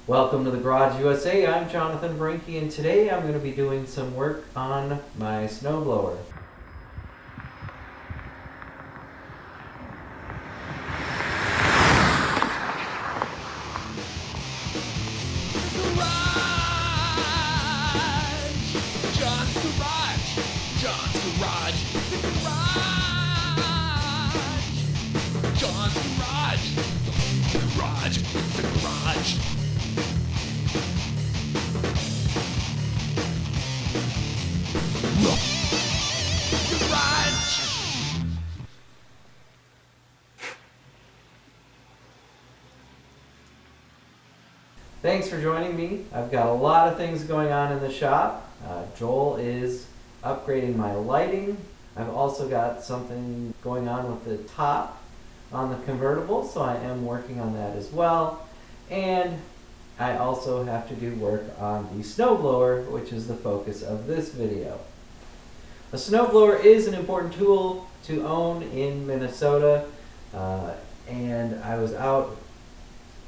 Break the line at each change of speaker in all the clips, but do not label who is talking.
Welcome to the Garage USA. I'm Jonathan Brinke, and today I'm going to be doing some work on my snowblower. Thanks for joining me. I've got a lot of things going on in the shop. Joel is upgrading my lighting. I've also got something going on with the top on the convertible, so I am working on that as well. And I also have to do work on the snowblower, which is the focus of this video. A snowblower is an important tool to own in Minnesota, and I was out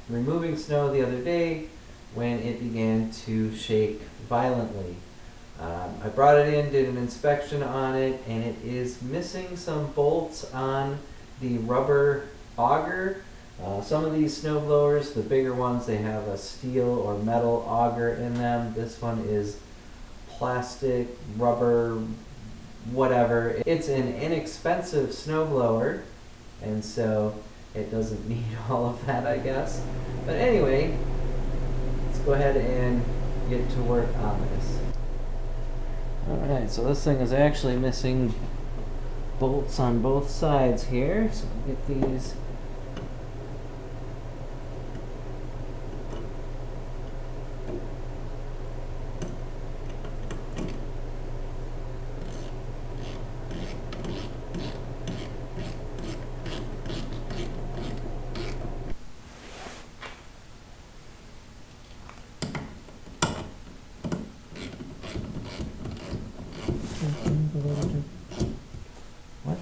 removing snow the other day when it began to shake violently. I brought it in, did an inspection on it, and it is missing some bolts on the rubber auger. Some of these snow blowers, the bigger ones, they have a steel or metal auger in them. This one is plastic, rubber, whatever. It's an inexpensive snow blower, and so it doesn't need all of that, I guess. But anyway, let's go ahead and get to work on this. Alright, so this thing is actually missing bolts on both sides here. So we'll get these what?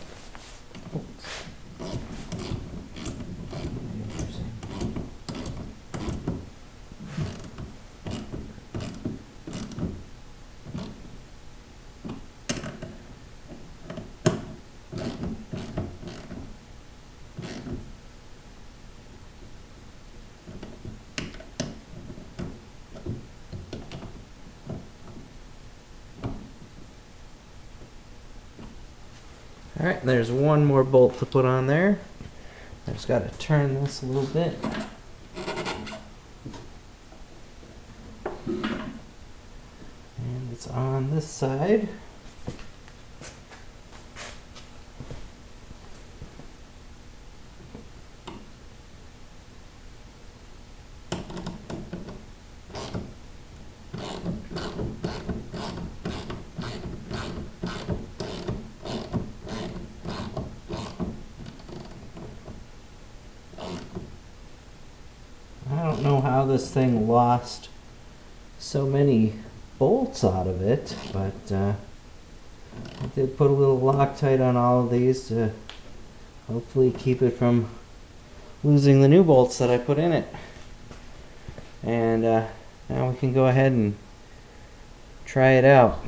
Alright, there's one more bolt to put on there. I just got to turn this a little bit. And it's on this side. I don't know how this thing lost so many bolts out of it, but I did put a little Loctite on all of these to hopefully keep it from losing the new bolts that I put in it. And now we can go ahead and try it out.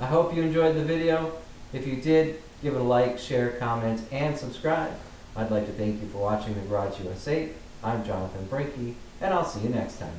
I hope you enjoyed the video. If you did, give it a like, share, comment, and subscribe. I'd like to thank you for watching the Garage USA. I'm Jonathan Brinke, and I'll see you next time.